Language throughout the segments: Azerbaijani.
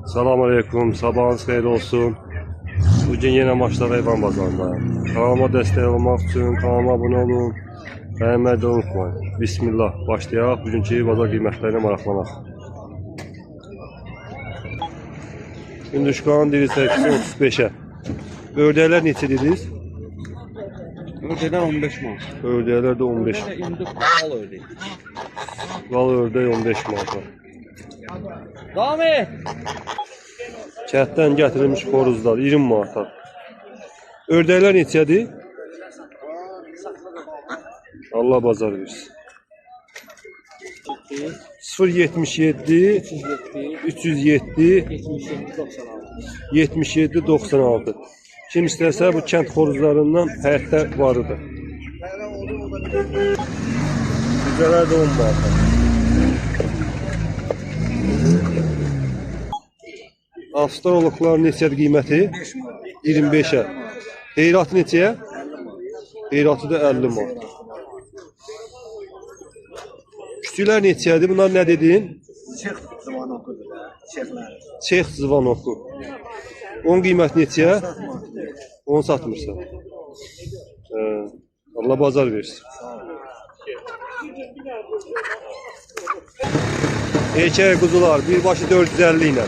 Selamünaleyküm, sabahınız xeyir olsun. Bugün yine Maçlar Heyvan Bazarındayım. Kanalıma destek olmak için kanalıma abone olun. Beğenmeyi de unutmayın. Bismillah, başlayaq. Bugünkü bazar qiymətlərinə maraqlanaq. Gündüşkanın diri çəkisi 35'e. Ördəklər neçə dediniz? Ördəklər 15 manat. Ördəklər də 15. İndi bal ördək. Bal ördək 15 manat. Rami! Kətdən gətirilmiş xoruzlar 20 manat. Ördəklər neçədir? Allah bazar versin. 077 307 77 96. Kim istərsə bu kənd xoruzlarından həyətdə varıdır. Güzələr də 10 manat. Avstraloklar neçədir qiyməti? 25'e. Heyratı neçəyə? Heyratı da 50 manat. Küçüklər neçədir? Bunlar nə dedin? Çex zıvanoku. 10 qiymət neçəyə? 10 satmırsan. Allah bazar versin. Erkək quzular birbaşı 450 ilə.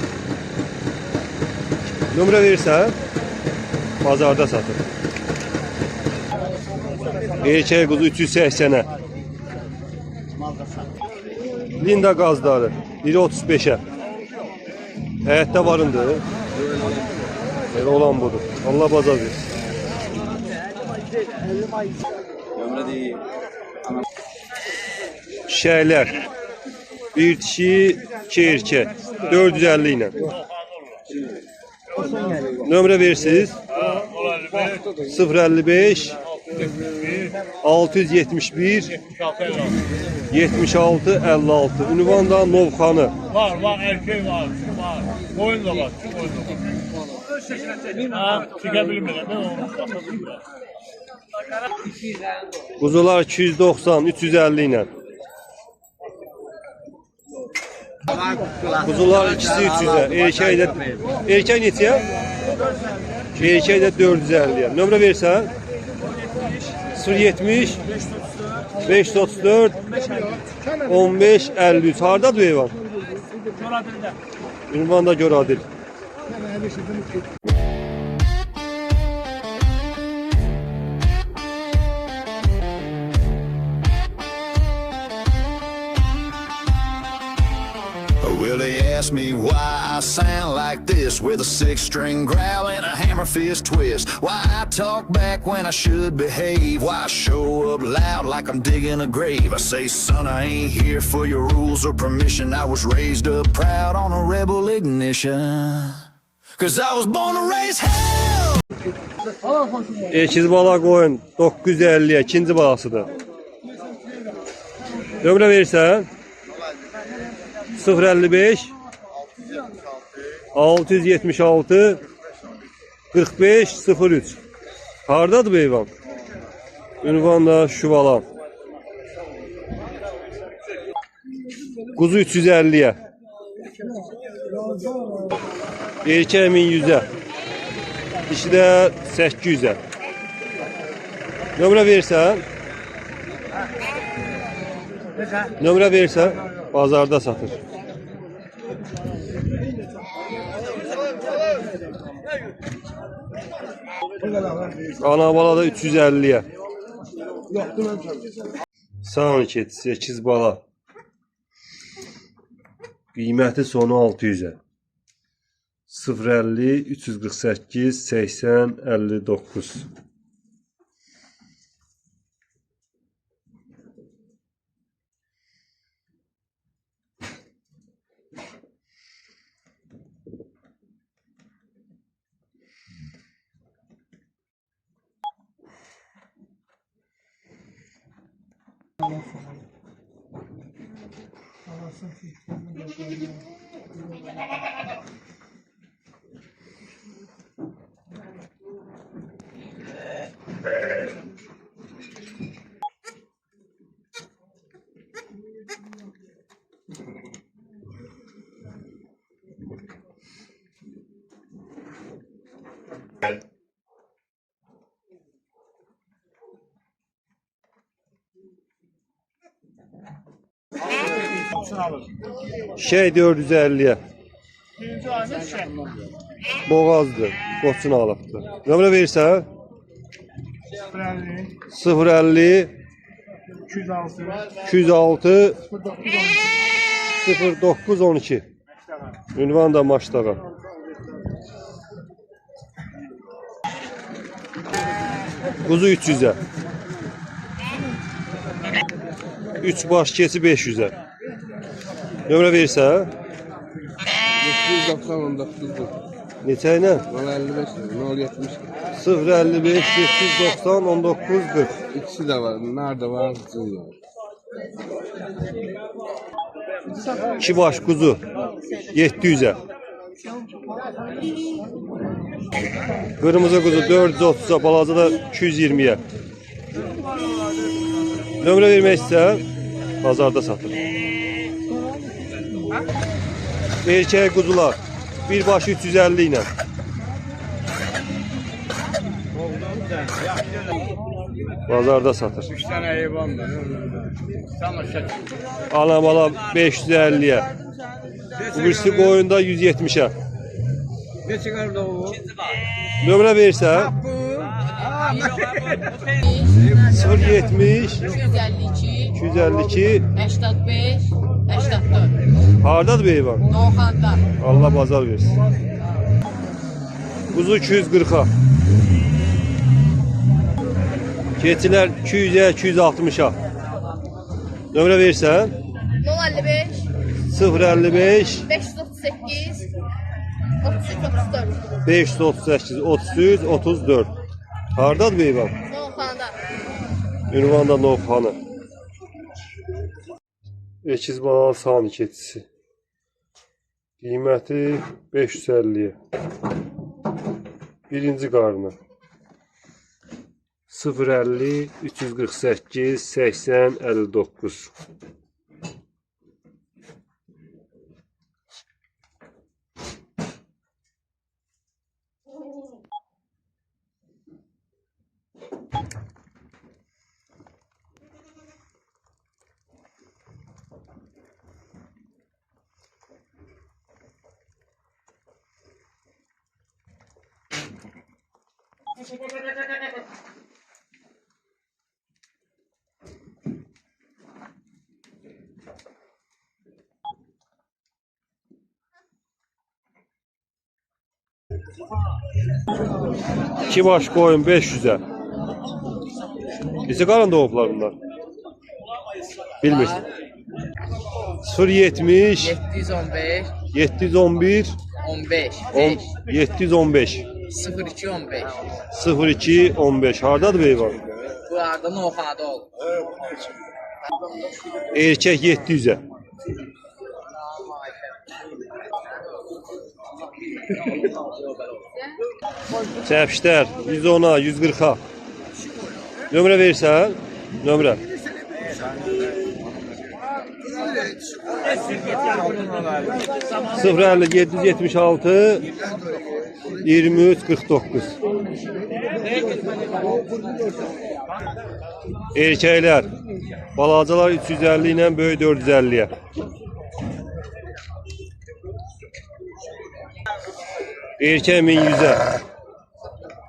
Nömrə verirsən, bazarda satır. Erkək quzu 380'e. Linda qazları biri 35'e. Həyətdə varındır. Elə olan budur. Allah bazar versin. Şəhlər. Bir dişi, 2 erkək. 450 ilə. Nömrə verirsiniz. 055 671 76 56. Ünvan da Novxanı. Var, erkek var. Boyun da var. Çıka bilmirəm, mən onu satabilirim. Quzular 290 350 ilə. Kuzular ikisi 300'e. Erkek neçəyə? Erkek de 450'ye. Nömrə versən? 070 534 15 53. Hardadır heyvan? Göradildə. Ünvan da Göradil. Well, they ask me why I sound like this, with a 6-string growl and a hammer fist twist. Why I talk back when I should behave. Why I show up loud like I'm digging a grave. I say, son, I ain't here for your rules or permission. I was raised up proud on a rebel ignition. Cause I was born to raise hell. Ekiz bala qoyun 950'ye. İkinci balasıdır. Nömrə verirsən? 055 676 45 03. Hardadır bu heyvan? Ünvan da Şuvalan. Kuzu 350'ye. Erkək 1100'e. Dişi də 800'e. Nömrə verirsən? Nömrə verirsən? Bazarda satır. Ana bala da 350'ye. Sağ keçi 8 bala. Qiyməti sonu 600'e. 050 348 80 59. Qoçun alır. Şey 450'ye. Birinci ayında şey. Boğazdır. Qoçunu alıbdır. Nömrə verirsən? 050, 050 206, 206 0912. 0912. Ünvan da Maçdağa. Kuzu 300'e. 3 baş keçi 500'e. Nömrə verirsən? 799'dur. Neçə ilə? 055 070. 055 790 1940. İkisi de var. Nerede var? Sizin var. 2 baş kuzu 700'e. Kırmızı kuzu 430'a, balaca da 220'ye. Nömrə vermək istəyirsən, bazarda satır. Erkək kuzular bir başı 350 ilə. Bazarda satır. 3 tane heyvan var. Tam aşağı. Anam 550'ye. Bu birisi koyunda 170'e. Ne çıkardı o? Nömrə verirsən? 070 252, 252 85, 84. hardadır bu heyvan? Novxanda. Allah bazar versin. Kuzu 240'a. Keçilər 200'e 260'a. Nömrə verirsən? 055, 055 538, 33, 34. 538 33 34. Hardadır bu heyvan? Novxanda. Ünvanda Novxanı. Ekiz balalı sani keçisi. Qiyməti 550'ye. Birinci qarnı. 050 348 80 59. İki baş koyun 500'e. Bizi qaran doğublar bunlar. Bilmirsin. 070 715 711 15 10 715 02 15 02 15. Hardadır bu heyvan? Bu arada Novxanada olur. Erkek 700'e. Çəpişlər 110'a 140'a. Nömrə verirsən? Nömrə. Sıfır 50 776 23 49. Erkəklər balacalar 350 ilə böyük 450'ye. Erkək 1100'e.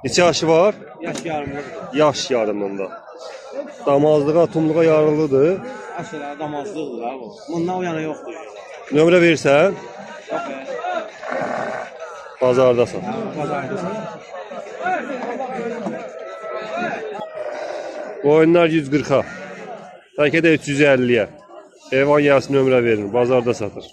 Neçə yaşı var? Yaş yarımlı. Yaş yarımında. Damazlığa, tumluğa yarılıdır. Aşağıda damazlıqdır ha bu. Bundan o yana yoxdur. Nömrə verirsən? Yox Bazarda sat. Bazarda. Qoyunlar 140'a. Bəlkə də 350'ye. Heyvan yarısı nömrə verir. Bazarda satır.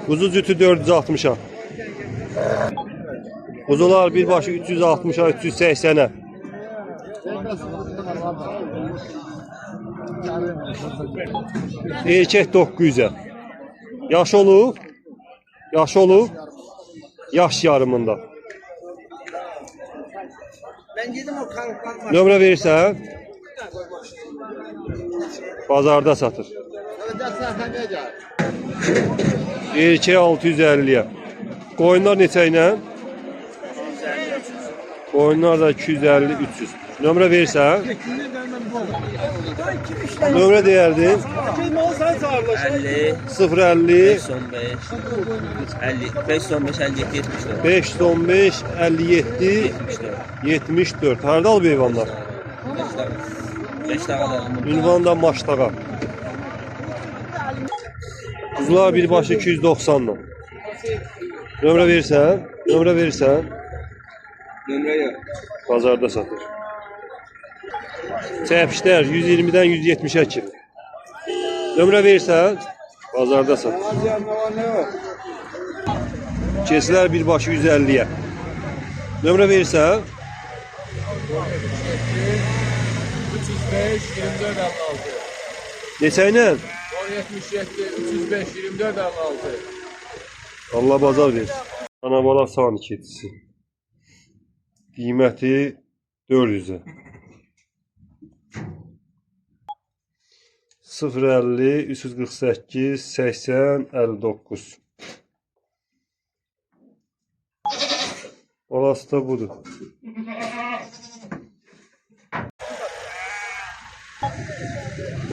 Kuzu cütü 460'a. Kuzular bir başı 360'a 380'e. Erkek 900'e. Yaş olub. Yaş olub. Yaş yarımında. Ben dedim o kalk. Nömrə verirsən? Bazarda satır. Erkek 650'ye. Qoyunlar neçə ilə? Qoyunlar da 250 300. Nömrə verirsən? Nömrə deyərdin? 50, 050 515, 57, 74. 515 57 74. Harda alıb heyvanlar? 5 tane Ünvanda Maçdağa. Kuzular birbaşı 290'dan. Nömrə verirsən? Nömrə verirsən? Nömrə yox. Bazarda satır. Çəpişlər 120'dən 170'ə kimi. Nömrə verirsən? Bazarda satır. Kesilər birbaşı 150'yə. Nömrə verirsən? 305, 24 56. Neçə ilə? 77, 305, 24 56. Allah bazar versin. Anabala sağ kedisi. Qiyməti 400'ə. 050 348 80 59. Orası da budur.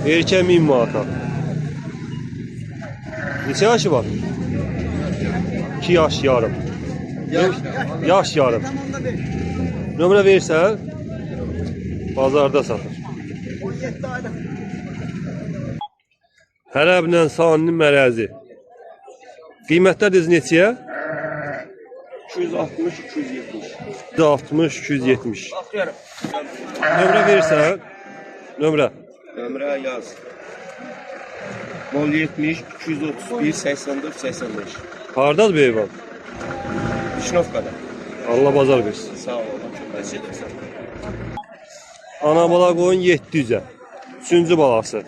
Erkək 1000 manata. Neçə yaşı var? 2 yaş yarım. Yaş yarım. Nömrə verirsən? Bazarda satır. Hərəblə saninin mərəzi. Qiymətlər düz neçəyə? 260, 270. 160, 270. Nömrə verirsən? Nömrə. Nömrə yaz. 070, 231, 84, 85. Hardadır bu heyvan? Şnovkada. Allah bazar versin. Sağ ol. Çok teşekkür. Ana bala qoyun 700'ə. 3-cü balası.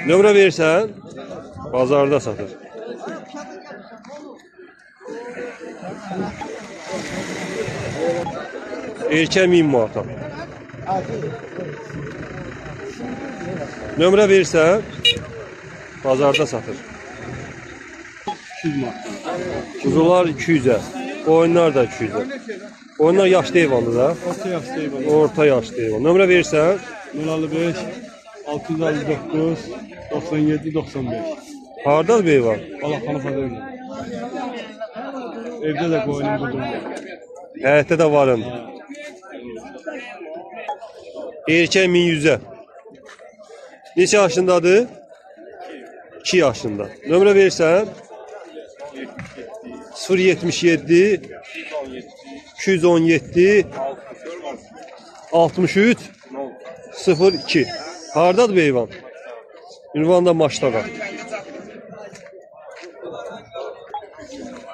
Nömrə verirsən? Bazarda satır. Erkək 1000 manata. Nömrə verirsən? Bazarda satır. 200 manat. Kuzular 200'ə. Qoyunlar da 200'ə. Qoyunlar yaşlı heyvandır da. Orta yaşlı heyvan. Orta yaşlı heyvan. Nömrə verirsən? 055, 659, 97, 95. Hardadır bu heyvan? Balaxanı fazla. Evdə də qoyunum budur. Həyətdə də varım. Erkək 1100'ə. Neçə yaşındadır? 2 yaşında. Nömrə verirsən? 077 217 63 02. Hardadır bu heyvan? Ünvanda Maçdağa.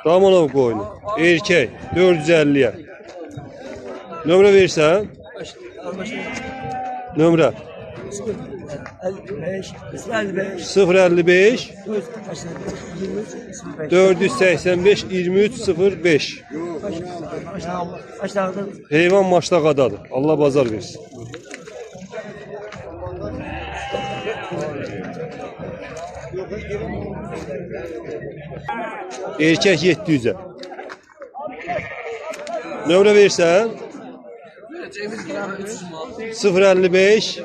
Damanov qoyunu. Erkək 450'yə. Nömrə verirsən? Nömrə 055 485 23 05. Heyvan Maçdağadadır. Allah bazar versin. Erkək 700'ə. Nömrə verirsən? 055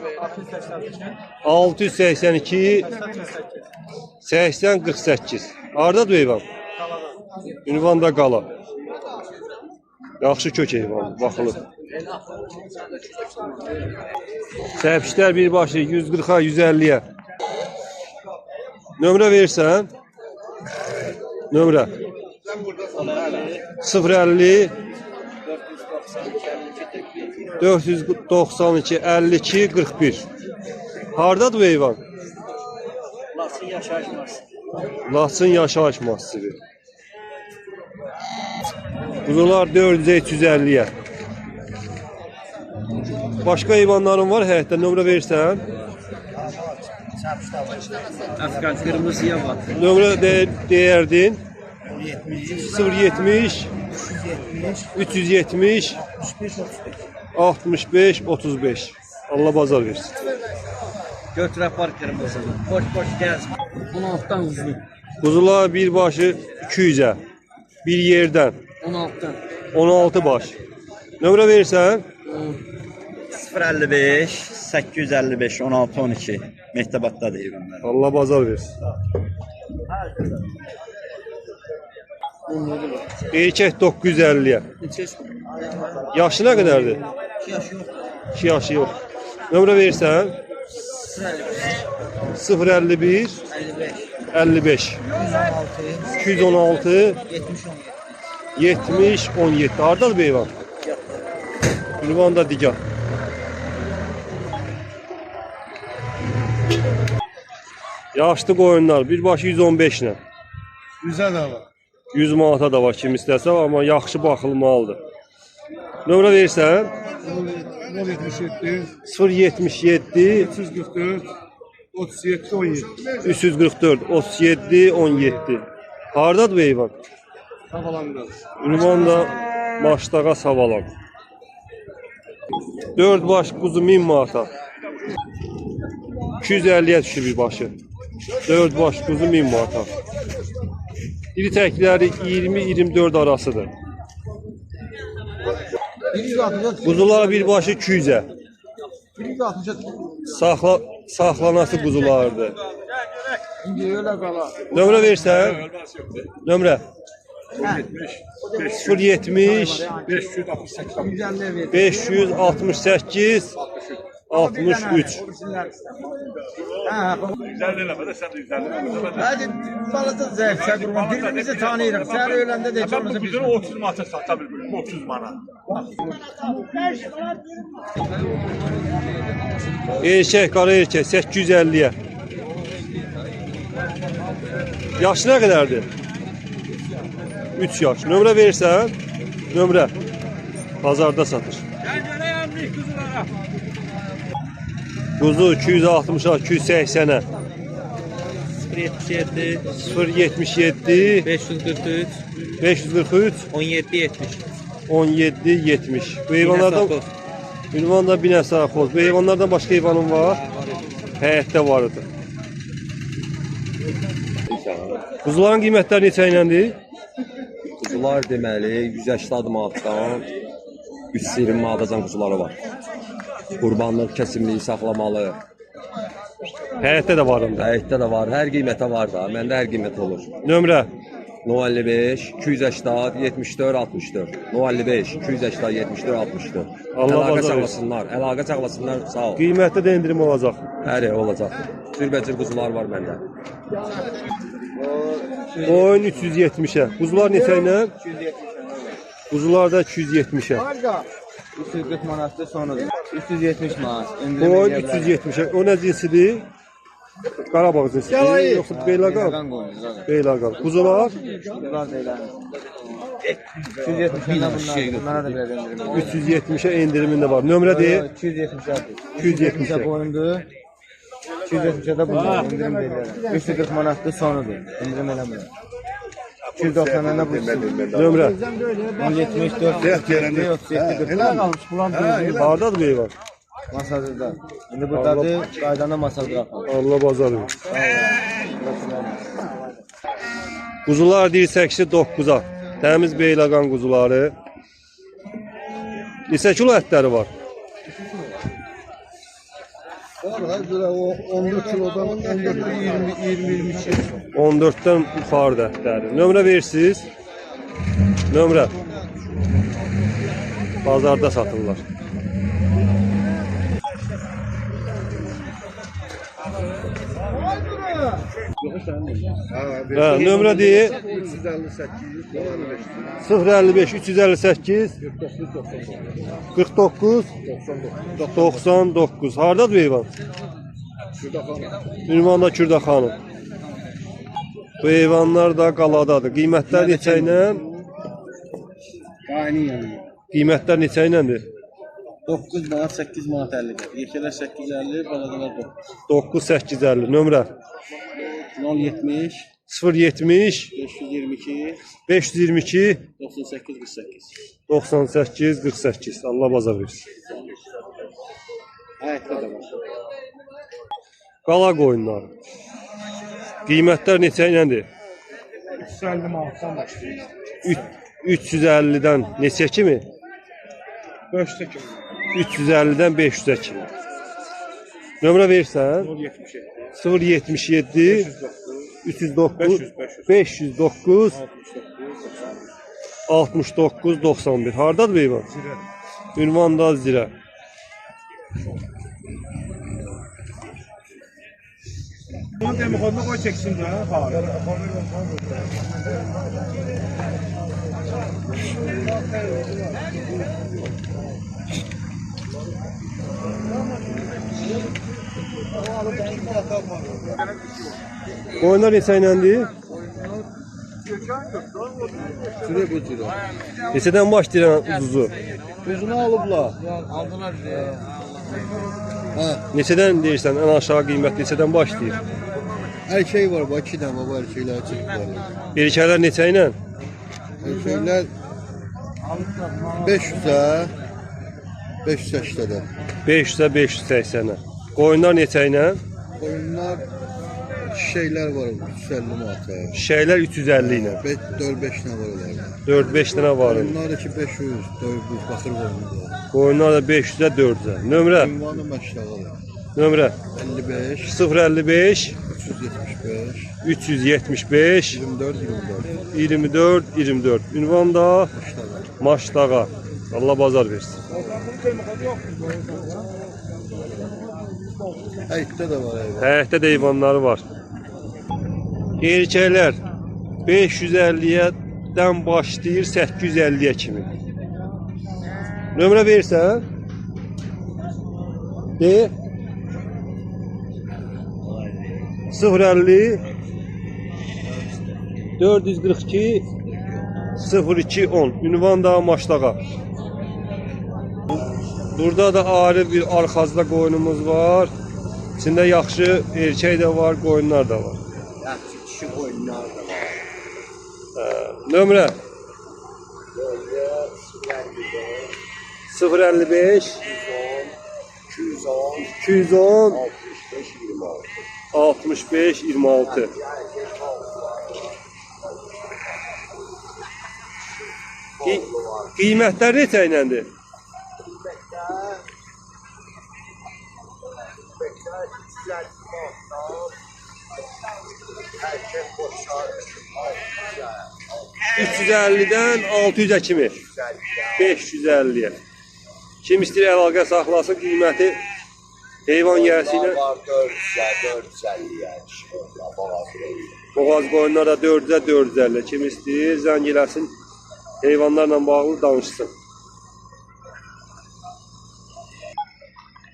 682 80 48. Hardadır bu heyvan? Ünvanda qala. Yaxşı kök heyvan, baxılır. Səpişlər birbaşı 140'a 150'yə. Nömrə verirsən? Nömrə 050 492 52 41. Hardadır bu heyvan? Laçın yaşayış massivi. Kuzular 400'ə 350'yə. Başqa heyvanların var həyətdə, nömrə verirsən? Afgan kırmızıya bak. Nömrə deyərdin? 070 370 65 35. Allah bazar versin. Götür apar kırmızı. Boş boş gez. 16'dan uzun. Kuzular birbaşı 200'ə. Bir yerdən. 16'dan. 16 baş. Nömrə verirsən? 055 855 16 12 Mehtabat'ta deyir onlar. Allah bazar versin. Erkek 950'ye. Yaşı nə qədərdir? 2 yaşı yox. Nömrə verirsən? 051 55 216 70 17. Hardadır bu heyvan? Ünvanda digah. Yaşlı qoyunlar birbaşı 115 ilə. Güzel de var. 100 manata da var kim istəsə, amma yaxşı baxılmalıdır. Nömrə verirsən? 077 077 344 37 17. 344 37 17. Hardadır bu heyvan? Sağlam biraz. Ünvanda Maçdağa Savalan. 4 baş quzu 1000 manata. 250'ye düşür bir başı. 4 baş quzu 1000 manata. İri təkləri 20-24 arasıdır. Quzular bir başı 200'e. Saxlanası quzulardır. Nömrə versən? Nömrə? 070 568 63. Hadi balaca zəif çəqurma. Birimizi tanıyırıq. Sən öləndə də Ben bu kuzunu 30 manata sata bilmiyorum. 30 manat. Erkek, qara erkek 850'ye. Yaşı nə qədərdir? 3 yaş. Nömrə verirsən? Nömrə. Bazarda satır. Kuzu 260'a 280'e. 077 077 543 543 17 70. 17 70. Bu heyvanlardan ünvanda Binəsə Xoz. Bu heyvanlardan başqa heyvanın var? Həyətdə var idi. Quzuların qiymətləri neçə iləndir? Quzular deməli 180 manatdan 320 manatacan quzuları var. Qurbanlıq, kəsimliyi saxlamalı. Həyətdə də var onda. Həyətdə də var, hər qiymətə var da. Məndə hər qiymət olur. Nömrə 055 280 74 64 055 280 74 64. Allah Əlaqə bazar saxlasınlar, əlaqə saxlasınlar, sağ ol. qiymətdə də endirim olacaq. Həri olacaq. Cürbəcür quzular var məndə. Qoyun 370'e. Quzular neçə ilə? Quzular da 270'e. 340 manatda sonudur. 370 manat. Qoyun 370'e. O nə cinsidir? Qarabağ cinsidir. Yoxsa Beyləqan? Beyləqan. Quzular? Bunlar da elə. 370'e bunlara da belə endirim. 370'e endirimində var. Nömrə deyil. 270'e. 270'e. Boyundur. 270'e de bunlar indirim verirler. 340 manatda sonudur. İndirim eləmir. 290'a bu. Nömrə. 74 Hardadır bu heyvan? Masajda. İndi buradadır. Qaydanda masajda yapalım. Allah bazarı. Quzular dirsəkisi 9'a. Təmiz Beyləqan quzuları. Neçə kilo ətləri var? O 14 kilodan 14'te 20-22. 14'ten yuxarıda ətləri. Nömrə verirsiniz. Nömrə. Bazarda satırlar. Hə, nömrə deyil. 055 358 49 99. Hardadır bu heyvan? Ünvanda Kürdaxanım. Bu heyvanlar da qaladadır. Qiymətlər neçə ilə? Aynı yani. Qiymətlər neçə iləndir? 9 manat 8 manat 50. Yekələr 850, baladalar 9 850. Nömrə 070 070 522 522 98 48. 98 48. Allah bazar versin. Həyətdə də var. Qala qoyunları. Qiymətlər neçə iləndir? 350 manatdan başlayır. 350'den neçə kimi? 5'te kim? 350-dən 500-ə kimi. Nömrə verirsən? 077 309 509 69 91. Hardadır bu heyvan? Ünvanda Zirə. Bunu demokoduna koy çeksin de. Qoyunlar neçə iləndir? Süre bu ciro. Neçədən başlayır uzuzu? Özünü alıblar. Aldılar diye. Ha, Neçədən deyirsən, ən aşağı qiymət neçədən başlayır? her şey var. Bakı'da baba her şeyler çıktılar. Erkəklər neçə ilə? Her şeyler 500'e 580'e. 500-ə 580-ə. Qoyunlar neçə ilə? Oyunlar şeyler var 350 manata. Şişəklər 350 ilə. 4-5 ne var onlarda. 4-5 dənə var. Oyunlar da ki 500, 400 bakır var burada. Qoyunlar da 500-ə 400-ə. Nömrə, Ünvanı məşğalı. nömrə 55, 055 375, 375 24, 24. 24 24. Ünvan da Maşdağa. Allah bazar versin. Həyətdə də var eyvah. Həyətdə də heyvanları var. Erkəklər 550-dən başlayır 850-yə kimi. Nömrə verirsən? De. 050 442 0210. Ünvan da Maşdağa. Burada da ayrı bir arxazda qoyunumuz var. İçində yaxşı erkək də var, qoyunlar da var. Yaxşı kişi oyunlar da var. Nömrə 055 210 65 26. Qiymətlər neçə iləndir? $350-dən 600-ə kimi. 550-yə. Kim istəyir əlaqə saxlasın, qiyməti heyvan yərsi ilə 450 boğaz qoyunlar da 400-ə 450. Kim istəyir zəng eləsin, heyvanlarla bağlı danışsın.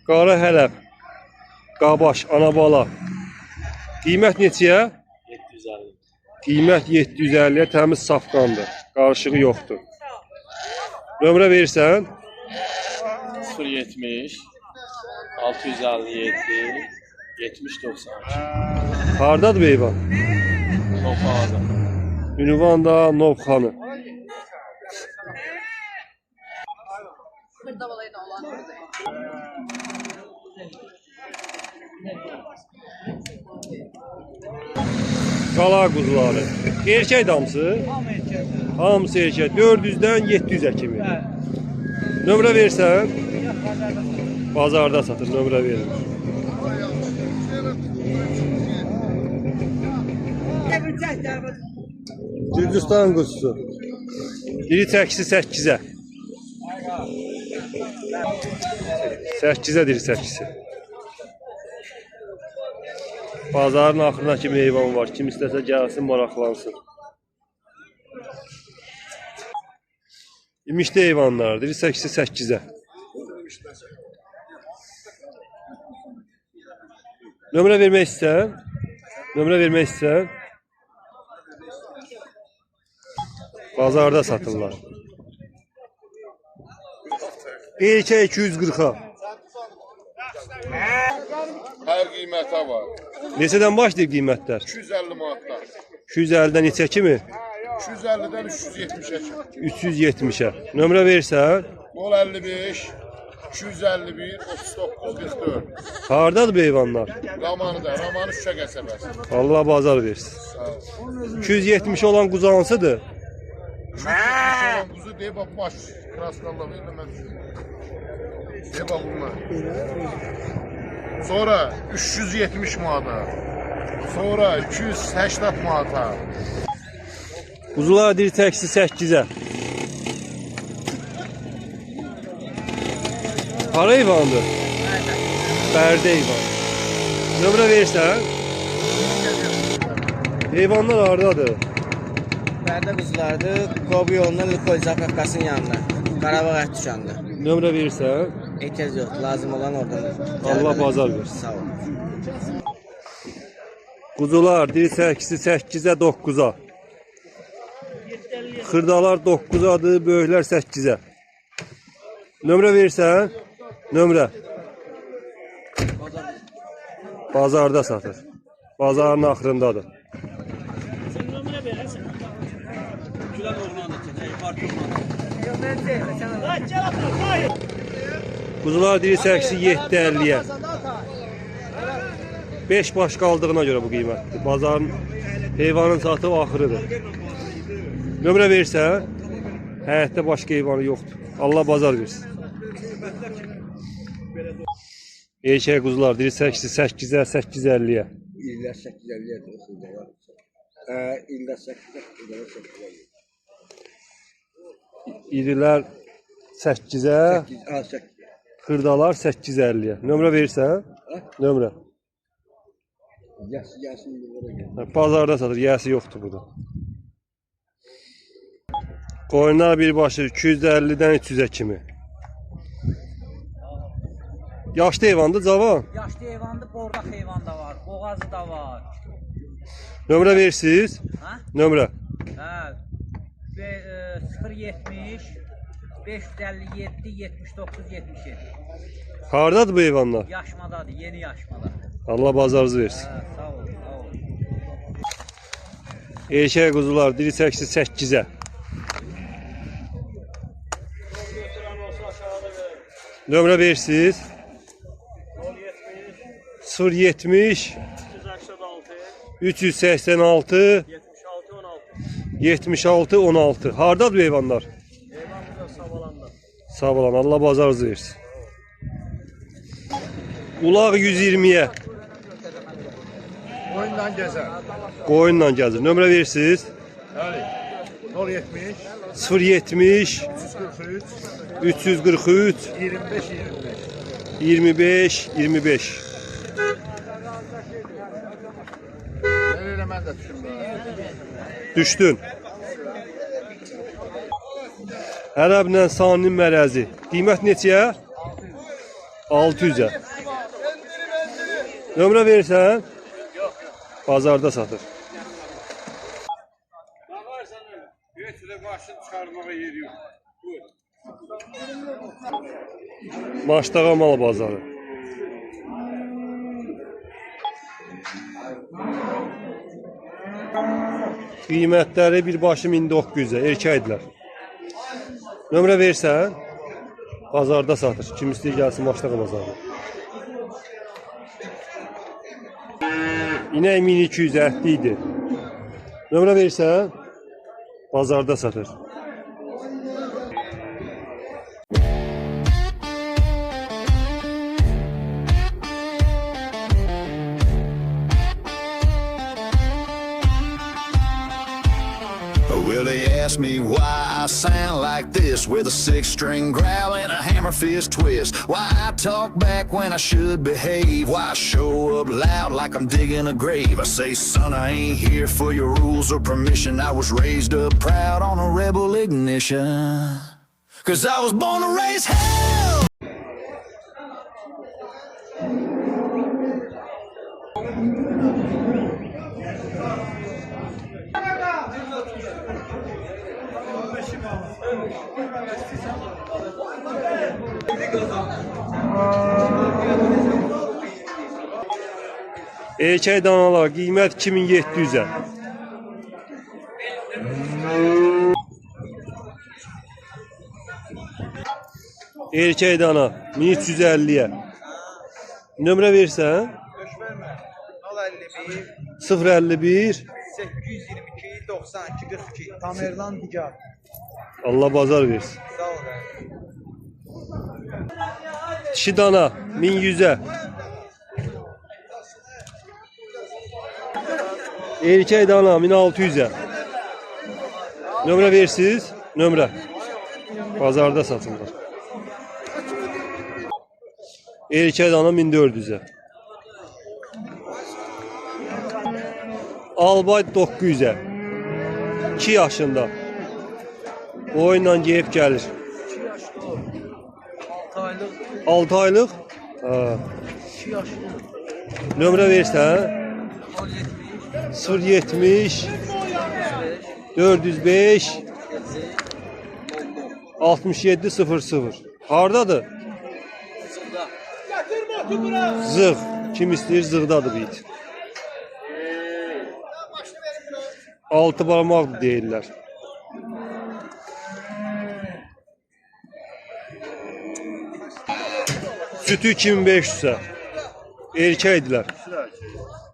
Qara hələb, qabaş, anabala. Qiymət neçəyə? 750. Qiymət 750-yə, təmiz safqandır. Qarışığı yoxdur. Nömrə verirsən? 070 657 70 92. Hardadır bu heyvan? Novxanada. Ünvan da Novxanı. Hırdabalayın olan. Qala quzuları. Erkək damsı? Hamısı erkək. 400-dən 700-ə kimi. Nömrə versən? Bazarda satır, nömrə verir. Gürcüstan quzusu. Biri çəkisi 8-ə. 8-ə diri çəkisi. Bazarın axırına kimi heyvan var. Kim istəsə gəlsin, maraqlansın. İmişli heyvanlardır. 8-8-ə. Nömrə vermək istəyən? Nömrə vermək istəyən? Bazarda satırlar. Erkək 240-a. Her qiymətə var. Neçədən başlayır qiymətlər? 250 manatdan. 250-dən neçə kimi? 250-dən 370'e kimi. 370-ə. Nömrə versən? 55 251 39 44. Hardadır bu heyvanlar? Ramanı da, Ramanı Şuşa qəsəbəsi. Allah bazar versin. 270 olan quzu hansıdır? Kuzu deyib baş. Krasnallah verdim mən. Ne bak bunlar. Sonra 370 manata. Sonra 280 manata. Quzular diri təksi 8-ə. Hara heyvandır? Bərdə heyvan. Nömrə verirsən? Heyvanlar hardadır? Bərdə quzulardır. Qobu yolundan Lukol Zapravkasının yanında. Qarabağ ət dükanında. Nömrə verirsən? Ehtiyac yoxdur. Lazım olan oradan. Allah bazar versin. Sağ ol. Quzular diri təksi 8-ə 9-a. Xırdalar 9-adır, böyüklər 8-ə. Nömrə verirsən? Nömrə. Bazarda satır. Bazarın axırındadır. Quzular diri təksi 7.50-yə. 5 baş qaldığına görə bu qiymətdir. Bazarın heyvanın satıb axırıdır. Nömrə verirsən? Həyətdə başqa heyvanı yoxdur. Allah bazar versin. Erkək quzular diri təksi 8-ə 8.50-yə. İllər 850'ye diyorsun. İllər 850'ye. İrilər 8-ə, xırdalar 8.50-yə. Nömrə verirsən? Nömrə. Bazarda satır, yəsi yoxdur burada. Qoyunlar birbaşı 250-dən 300-ə kimi. Yaşlı heyvandır, cavan. Yaşlı heyvandır, bordaq heyvan da var, boğazı da var. Nömrə verirsiniz? Ha? Nömrə. Hə. 070 557 79 77. Hardadır bu heyvanlar? Yaşmadadır, yeni yaşmada. Allah bazarınızı versin. Hə, sağ ol, sağ ol. Erkək quzular diri təksi 8-ə. Nömrə verirsiniz? 070 386 76 16. Hardadır bu heyvanlar? Savalan. Allah bazarınızı versin. Ulaq 120'ye. Oyundan gezer. Qoyunla gəzir. Nömrə verirsiniz? Bəli. 070 070 343 343 25 25 25. Öyle mən də düşdüm. Düşdün. Ərəblə Saninin mərəzi. Qiymət neçəyə? 600'ə. Nömrə verirsən? Bazarda satır. Maçdağa mal bazarı. Qiymətləri birbaşı 1900'ə. Erkəkdirlər. Nömrə versən? Bazarda satır. Kim istəyir gəlsin maçdağa bazarda. İnək 1200 ətli idi. Nömrə verirsən? Bazarda satır. Well, they ask me why I sound like this with a six-string growl and a hammer fist twist. Why I talk back when I should behave. Why I show up loud like I'm digging a grave. I say, son, I ain't here for your rules or permission. I was raised up proud on a rebel ignition. 'Cause I was born to raise hell. Erkək danalar qiymət 2700'ə. Erkək dana 1350'yə. Nömrə versən? 051 822 92 42. Tamerlan Digar. Allah bazar versin. Sağ ol. Dişi dana 1100'e. Erkek dana 1600'e. Nömrə versiniz? Nömrə. Bazarda satılır. Erkek dana 1400'e. Albay 900'e. 2 yaşında. Oyunla geyib gəlir. 6 aylıq. Ha. Nömrə versən. 070 405 67 00. Hardadır? Zığ. Kim istəyir zığdadır bu it. 6 barmaq deyirlər. Sütü 2500'e. Erkəkdilər.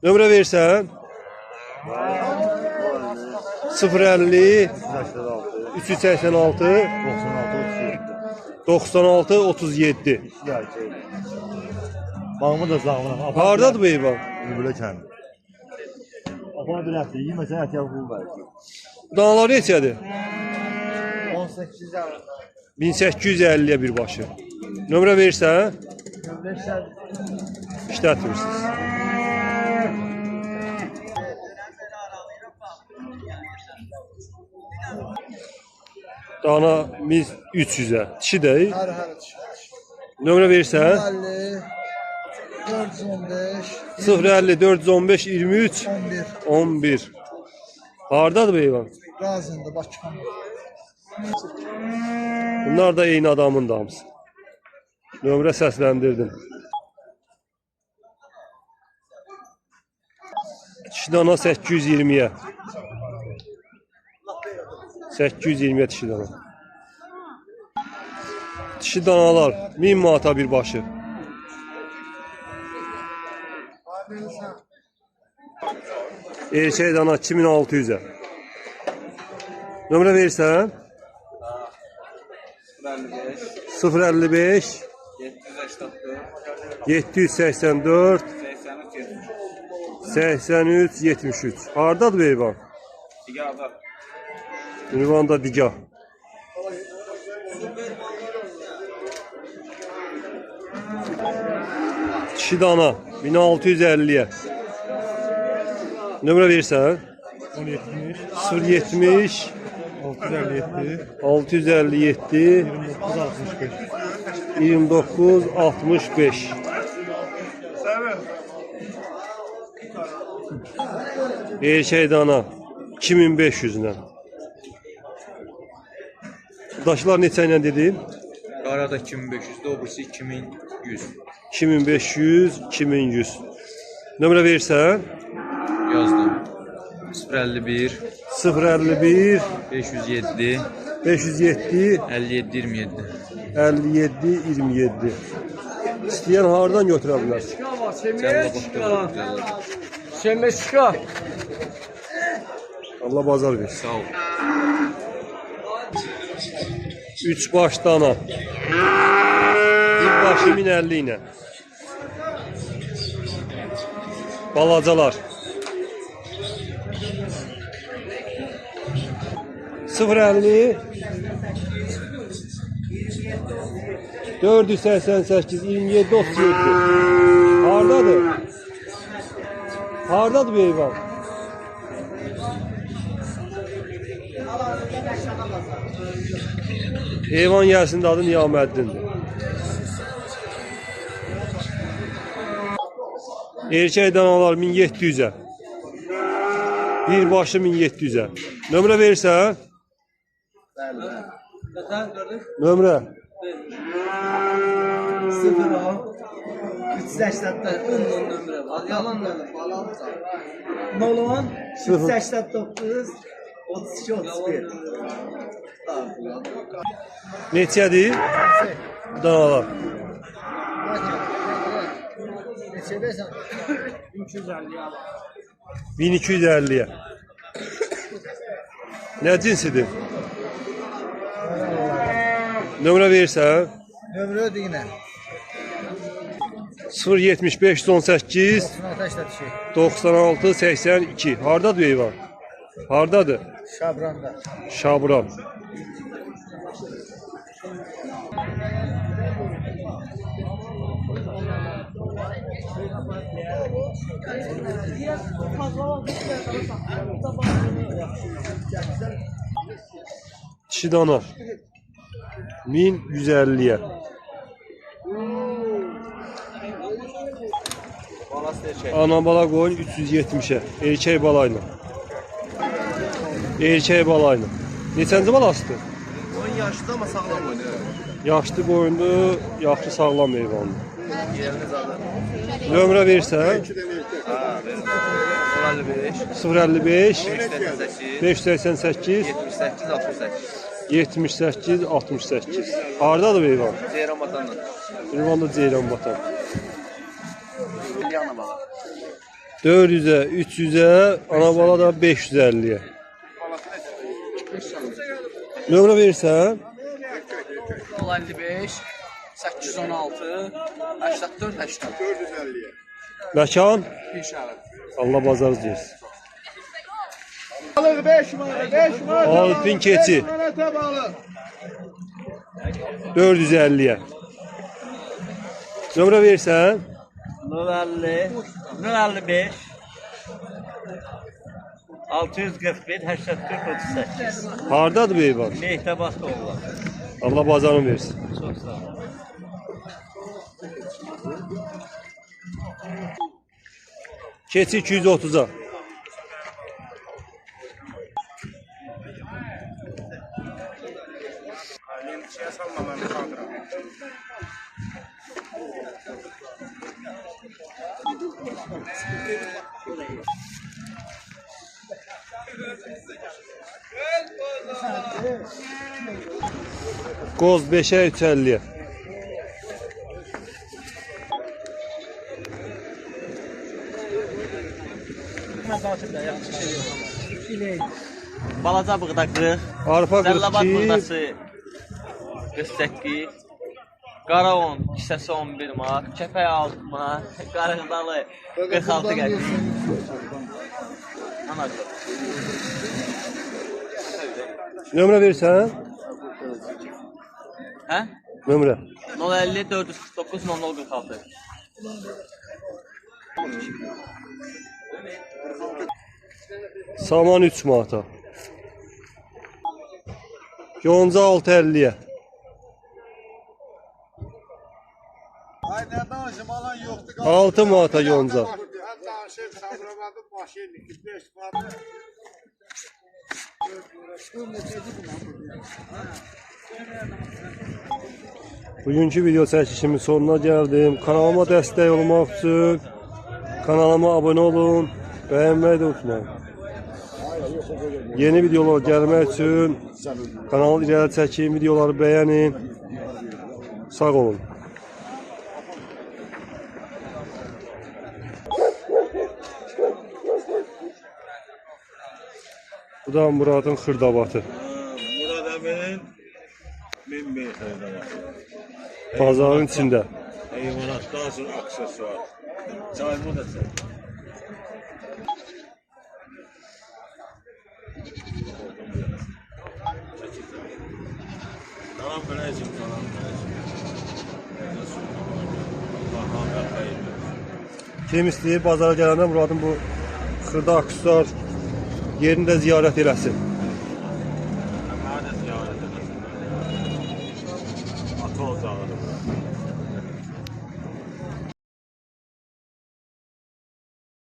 Nömrə versən. 050 386 96 37. Bağımı da zağmına. Hardadır bu heyvan? Bülbülə kəndi. Apana bir həftə yeməsən əhtiyar pul verir. Danalar neçədir? 18 avro. 1850'ye bir başı. Nömrə versən. İşlətmirsiniz. Dana 1300'e. Dişi deyil. Nömrə versən. 050 415 23 11. Hardadır bu heyvan? Razında Bakıxan. Bunlar da eyni adamın damısı. Nömrə səsləndirdim. Dişi dana 820'ye. 820'ye dişi dana. Dişi danalar 1000 manata bir başı. Erkək dana 2600'e. Nömrə versən. 055 784 83 73. Hardadır bu heyvan? Ünvanda digah. Dişi dana 1650'ye. Nömrə versən. 070 657 29 65. Erkək dana 2500'dən. Daşlar neçə ilə dedim? Qarada 2500, doğrusu 2100. 2500, 2100. Nömrə versən. Yazdım. 051 051 507 507 57 27. 57 27. İstəyən hardan götürə bilər? Semeşka. Allah bazar versin. Sağ ol. 3 baş dana. Bir başı 1050 ilə. Balacalar. 050 488 27 37. Hardadır? Hardadır bu heyvan? Heyvan gəlsin adı Niyaməddindir. Erkək danalar 1700'e. Bir başı 1700'e. Nömrə versən? Nömrə. 389 32 31. Neçədir? Danalar. 1250'ye. Nə cinsidir? Nömrə versən? Nömrə deyinə. 075 18 96 82. Hardadır heyvan? Hardadır? Şabranda. Şabran. Dişi dana 1150'ye. Ana bala koyun 370'e. Erkek balayla. Erkek balayla. Neçənci balasıdır? 10 yaşlı ama sağlam oynuyor. Yaşlı boyunlu, yaxşı sağlam heyvandır. Yeriniz adı. Nömrə versən 55 055 588 588 78 68 78 68. Hardadır bu heyvan? Ceyran vatandan. Ünvanlı Ceyran Vatan. Yana bak. 400'e, 300'e, ana bala da 550'ye. Nömrə versən 55 816 84 80. məkan İnşallah. Allah bazarı deyirsin. Balık 5 manat, 5 manat. Alpin keçi Manata balık. 450'ye. Nömrə versən 050 055 641 84 38. hardadır bu heyvan? Mehtəbas oğlan. Allah bazarını versin. Çox sağ ol. Keçi 230'a. Qoz 5'e 350'ye. Balaca bığda 40. Arpa Zəllabat 42, bığdası 48. Qara 10 hissəsi 11 manat. Kəpək 6 manat. Qarıqdalı 46 qəpik. Ana. nömrə versən? Hə? Nömrə. 050 449 0046. Saman 3 manata. Yonca 650'ye. Ay ne danışım alan yoktu. 6 manata yonca. Hatta şey Sabirabad'ın başı 5 manat. Bugünkü video çəkişimin sonuna gəldim. Kanalıma dəstək olmaq üçün kanalıma abunə olun, bəyənməyi də unutmayın. Yeni videolar gəlmək üçün kanalı irəli çəkiyim, videoları bəyənin. Sağ olun. Bu da Muradın xırdabatı. Murad abinin min bir xırdavat. Bazarın içində. Heyvanatdan sonra aksesuar. Çayımı da sen. Tamam Frenç'im, tamam Frenç'im. Allah'ım da hayır. Kim istəyir bazara gələndə Muradın bu xırda aksesuar yerini də ziyarət eləsin. Hadi ziyaret edelim. Atı olacağını.